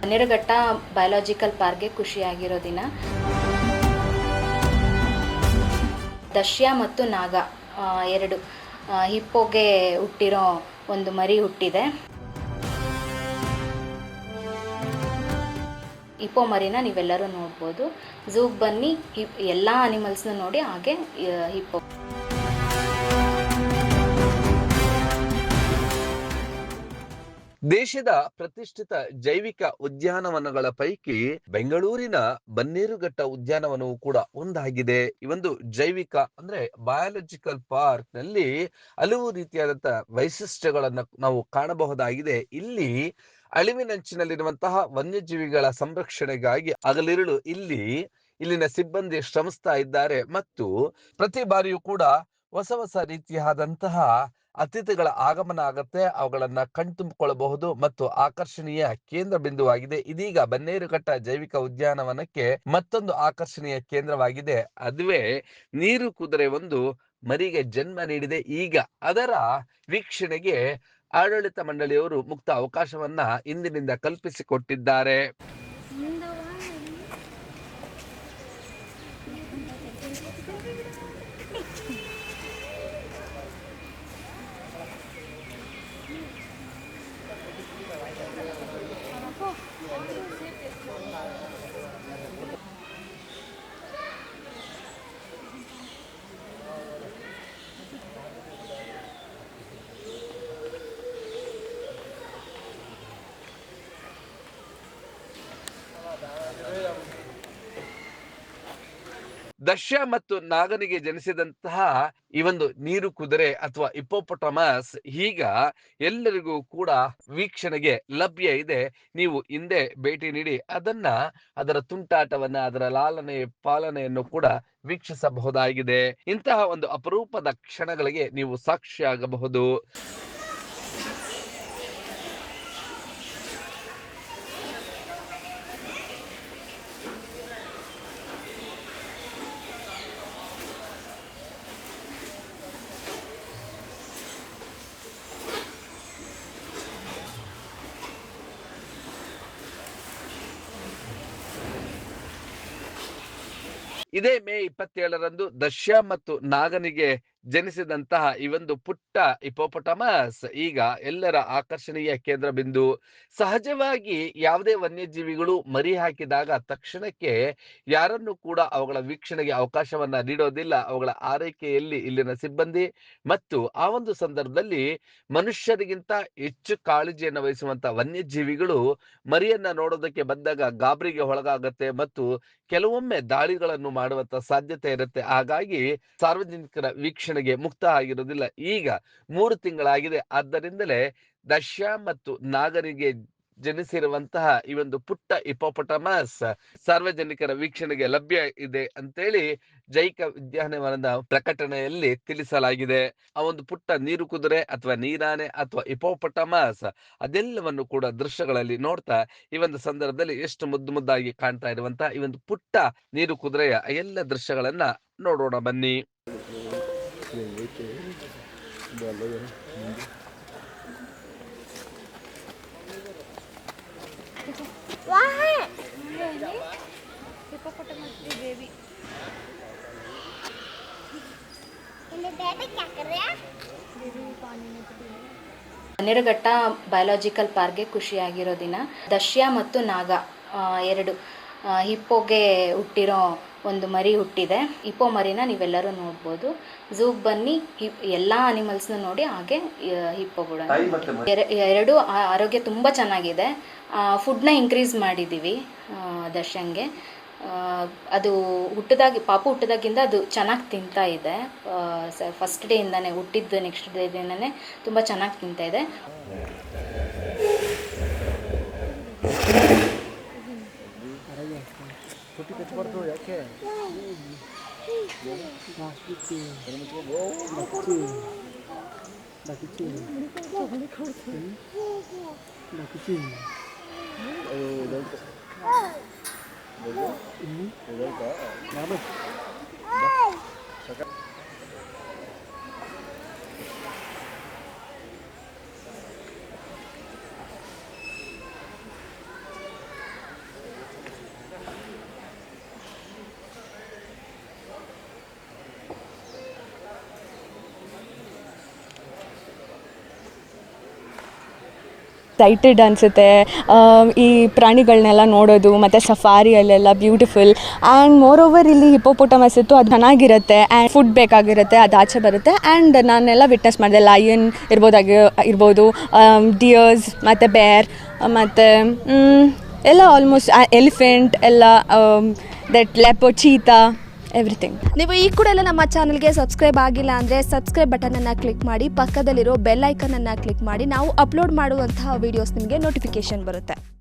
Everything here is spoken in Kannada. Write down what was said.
ಬನ್ನೇರುಘಟ್ಟ ಬಯೋಲಾಜಿಕಲ್ ಪಾರ್ಕ್ಗೆ ಖುಷಿಯಾಗಿರೋ ದಿನ. ದಶ್ಯ ಮತ್ತು ನಾಗ ಎರಡು ಹಿಪ್ಪೋಗೆ ಹುಟ್ಟಿರೋ ಒಂದು ಮರಿ ಹುಟ್ಟಿದೆ. ಹಿಪ್ಪೋ ಮರಿನ ನೀವೆಲ್ಲರೂ ನೋಡ್ಬೋದು. ಝೂಗೆ ಬನ್ನಿ, ಎಲ್ಲ ಅನಿಮಲ್ಸ್ನ ನೋಡಿ, ಹಾಗೆ ಹಿಪ್ಪೋ. ದೇಶದ ಪ್ರತಿಷ್ಠಿತ ಜೈವಿಕ ಉದ್ಯಾನವನಗಳ ಪೈಕಿ ಬೆಂಗಳೂರಿನ ಬನ್ನೇರುಘಟ್ಟ ಉದ್ಯಾನವನವು ಕೂಡ ಒಂದಾಗಿದೆ. ಈ ಒಂದು ಜೈವಿಕ ಅಂದ್ರೆ ಬಯಾಲಜಿಕಲ್ ಪಾರ್ಕ್ ನಲ್ಲಿ ಹಲವು ರೀತಿಯಾದಂತಹ ವೈಶಿಷ್ಟ್ಯಗಳನ್ನು ನಾವು ಕಾಣಬಹುದಾಗಿದೆ. ಇಲ್ಲಿ ಅಳಿವಿನಂಚಿನಲ್ಲಿರುವಂತಹ ವನ್ಯಜೀವಿಗಳ ಸಂರಕ್ಷಣೆಗಾಗಿ ಹಗಲಿರುಳು ಇಲ್ಲಿನ ಸಿಬ್ಬಂದಿ ಶ್ರಮಿಸ್ತಾ ಇದ್ದಾರೆ. ಮತ್ತು ಪ್ರತಿ ಬಾರಿಯೂ ಕೂಡ ಹೊಸ ಹೊಸ ರೀತಿಯಾದಂತಹ ಅತಿಥಿಗಳ ಆಗಮನ ಆಗತ್ತೆ. ಅವುಗಳನ್ನ ಕಣ್ತುಂಬಿಕೊಳ್ಳಬಹುದು ಮತ್ತು ಆಕರ್ಷಣೀಯ ಕೇಂದ್ರ ಬಿಂದುವಾಗಿದೆ. ಇದೀಗ ಬನ್ನೇರುಘಟ್ಟ ಜೈವಿಕ ಉದ್ಯಾನವನಕ್ಕೆ ಮತ್ತೊಂದು ಆಕರ್ಷಣೀಯ ಕೇಂದ್ರವಾಗಿದೆ. ಅದುವೇ ನೀರು ಕುದುರೆ ಒಂದು ಮರಿಗೆ ಜನ್ಮ ನೀಡಿದೆ. ಈಗ ಅದರ ವೀಕ್ಷಣೆಗೆ ಆಡಳಿತ ಮಂಡಳಿಯವರು ಮುಕ್ತ ಅವಕಾಶವನ್ನ ಇಂದಿನಿಂದ ಕಲ್ಪಿಸಿಕೊಟ್ಟಿದ್ದಾರೆ. ದಶ್ಯ ಮತ್ತು ನಾಗನಿಗೆ ಜನಿಸಿದಂತಹ ಈ ಒಂದು ನೀರು ಕುದುರೆ ಅಥವಾ ಹಿಪ್ಪೋಪೊಟಮಸ್ ಈಗ ಎಲ್ಲರಿಗೂ ಕೂಡ ವೀಕ್ಷಣೆಗೆ ಲಭ್ಯ ಇದೆ. ನೀವು ಹಿಂದೆ ಭೇಟಿ ನೀಡಿ ಅದರ ತುಂಟಾಟವನ್ನ, ಅದರ ಲಾಲನೆ ಪಾಲನೆಯನ್ನು ಕೂಡ ವೀಕ್ಷಿಸಬಹುದಾಗಿದೆ. ಇಂತಹ ಒಂದು ಅಪರೂಪದ ಕ್ಷಣಗಳಿಗೆ ನೀವು ಸಾಕ್ಷಿಯಾಗಬಹುದು. ಇದೇ ಮೇ 27ರಂದು ದಶ್ಯ ಮತ್ತು ನಾಗನಿಗೆ ಜನಿಸಿದಂತಹ ಈ ಒಂದು ಪುಟ್ಟ ಹಿಪ್ಪೋಪೊಟಮಸ್ ಈಗ ಎಲ್ಲರ ಆಕರ್ಷಣೀಯ ಕೇಂದ್ರ ಬಿಂದು. ಸಹಜವಾಗಿ ಯಾವುದೇ ವನ್ಯಜೀವಿಗಳು ಮರಿ ಹಾಕಿದಾಗ ತಕ್ಷಣಕ್ಕೆ ಯಾರನ್ನು ಕೂಡ ಅವುಗಳ ವೀಕ್ಷಣೆಗೆ ಅವಕಾಶವನ್ನ ನೀಡೋದಿಲ್ಲ. ಅವುಗಳ ಆರೈಕೆಯಲ್ಲಿ ಇಲ್ಲಿನ ಸಿಬ್ಬಂದಿ ಮತ್ತು ಆ ಒಂದು ಸಂದರ್ಭದಲ್ಲಿ ಮನುಷ್ಯರಿಗಿಂತ ಹೆಚ್ಚು ಕಾಳಜಿಯನ್ನು ವಹಿಸುವಂತ ವನ್ಯಜೀವಿಗಳು ಮರಿಯನ್ನ ನೋಡೋದಕ್ಕೆ ಬಂದಾಗ ಗಾಬರಿಗೆ ಒಳಗಾಗತ್ತೆ ಮತ್ತು ಕೆಲವೊಮ್ಮೆ ದಾಳಿಗಳನ್ನು ಮಾಡುವಂತ ಸಾಧ್ಯತೆ ಇರುತ್ತೆ. ಹಾಗಾಗಿ ಸಾರ್ವಜನಿಕರ ವೀಕ್ಷಣೆಗೆ ಮುಕ್ತ ಆಗಿರೋದಿಲ್ಲ. ಈಗ 3 ತಿಂಗಳಾಗಿದೆ. ಆದ್ದರಿಂದಲೇ ದಶ್ಯ ಮತ್ತು ನಾಗರಿಗೆ ಜನಿಸಿರುವಂತಹ ಈ ಒಂದು ಪುಟ್ಟ ಹಿಪ್ಪೋಪೊಟಮಸ್ ಸಾರ್ವಜನಿಕರ ವೀಕ್ಷಣೆಗೆ ಲಭ್ಯ ಇದೆ ಅಂತೇಳಿ ಜೈವಿಕ ಉದ್ಯಾನವನದ ಪ್ರಕಟಣೆಯಲ್ಲಿ ತಿಳಿಸಲಾಗಿದೆ. ಆ ಒಂದು ಪುಟ್ಟ ನೀರು ಕುದುರೆ ಅಥವಾ ನೀರಾನೆ ಅಥವಾ ಹಿಪ್ಪೋಪೊಟಮಸ್ ಅದೆಲ್ಲವನ್ನು ಕೂಡ ದೃಶ್ಯಗಳಲ್ಲಿ ನೋಡ್ತಾ ಈ ಒಂದು ಸಂದರ್ಭದಲ್ಲಿ ಎಷ್ಟು ಮುದ್ದು ಮುದ್ದಾಗಿ ಕಾಣ್ತಾ ಇರುವಂತಹ ಈ ಒಂದು ಪುಟ್ಟ ನೀರು ಕುದುರೆಯ ಎಲ್ಲ ದೃಶ್ಯಗಳನ್ನ ನೋಡೋಣ ಬನ್ನಿ. ಬನ್ನೇರುಘಟ್ಟ ಬಯೋಲಾಜಿಕಲ್ ಪಾರ್ಕ್ಗೆ ಖುಷಿಯಾಗಿರೋ ದಿನ. ದಶ್ಯ ಮತ್ತು ನಾಗ ಎರಡು ಹಿಪ್ಪೋಗೆ ಹುಟ್ಟಿರೋ ಒಂದು ಮರಿ ಹುಟ್ಟಿದೆ. ಹಿಪ್ಪೋ ಮರಿನ ನೀವೆಲ್ಲರೂ ನೋಡ್ಬೋದು. ಝೂಗೆ ಬನ್ನಿ, ಎಲ್ಲ ಅನಿಮಲ್ಸ್ನ ನೋಡಿ, ಹಾಗೆ ಹಿಪ್ಪೋ ಕೂಡ. ಎರಡು ಆರೋಗ್ಯ ತುಂಬ ಚೆನ್ನಾಗಿದೆ. ಫುಡ್ನ ಇನ್ಕ್ರೀಸ್ ಮಾಡಿದ್ದೀವಿ ದಶ್ಯಂಗೆ. ಅದು ಪಾಪು ಹುಟ್ಟಿದಾಗಿಂದ ಅದು ಚೆನ್ನಾಗಿ ತಿಂತಾ ಇದೆ. ಫಸ್ಟ್ ಡೇಯಿಂದನೇ, ಹುಟ್ಟಿದ್ದು ನೆಕ್ಸ್ಟ್ ಡೇದಿಂದನೇ ತುಂಬ ಚೆನ್ನಾಗಿ ತಿಂತಾ ಇದೆ. ಎಕ್ಸೈಟೆಡ್ ಅನಿಸುತ್ತೆ ಈ ಪ್ರಾಣಿಗಳನ್ನೆಲ್ಲ ನೋಡೋದು ಮತ್ತು ಸಫಾರಿಯಲ್ಲೆಲ್ಲ ಬ್ಯೂಟಿಫುಲ್ ಆ್ಯಂಡ್ ಮೋರ್ ಓವರ್ ಇಲ್ಲಿ ಹಿಪ್ಪೋಪೊಟಮಸ್ ಇತ್ತು, ಅದು ಚೆನ್ನಾಗಿರುತ್ತೆ ಆ್ಯಂಡ್ ಫುಡ್ ಬೇಕಾಗಿರುತ್ತೆ, ಅದು ಆಚೆ ಬರುತ್ತೆ. ಆ್ಯಂಡ್ ನಾನೆಲ್ಲ ವಿಟ್ನೆಸ್ ಮಾಡಿದೆ, ಲಯನ್ ಇರ್ಬೋದು, ಡಿಯರ್ಸ್ ಮತ್ತು ಬೇರ್ ಮತ್ತು ಎಲ್ಲ ಆಲ್ಮೋಸ್ಟ್ ಎಲಿಫೆಂಟ್ ಎಲ್ಲ ದಟ್ ಲೆಪೋ ಚೀತಾ ಎವ್ರಿಥಿಂಗ್. ನೀವು ಈ ಕೂಡ ಎಲ್ಲ ನಮ್ಮ ಚಾನಲ್ಗೆ ಸಬ್ಸ್ಕ್ರೈಬ್ ಆಗಿಲ್ಲ ಅಂದರೆ ಸಬ್ಸ್ಕ್ರೈಬ್ ಬಟನನ್ನು ಕ್ಲಿಕ್ ಮಾಡಿ, ಪಕ್ಕದಲ್ಲಿರೋ ಬೆಲ್ ಐಕನನ್ನು ಕ್ಲಿಕ್ ಮಾಡಿ. ನಾವು ಅಪ್ಲೋಡ್ ಮಾಡುವಂತಹ ವೀಡಿಯೋಸ್ ನಿಮಗೆ ನೋಟಿಫಿಕೇಶನ್ ಬರುತ್ತೆ.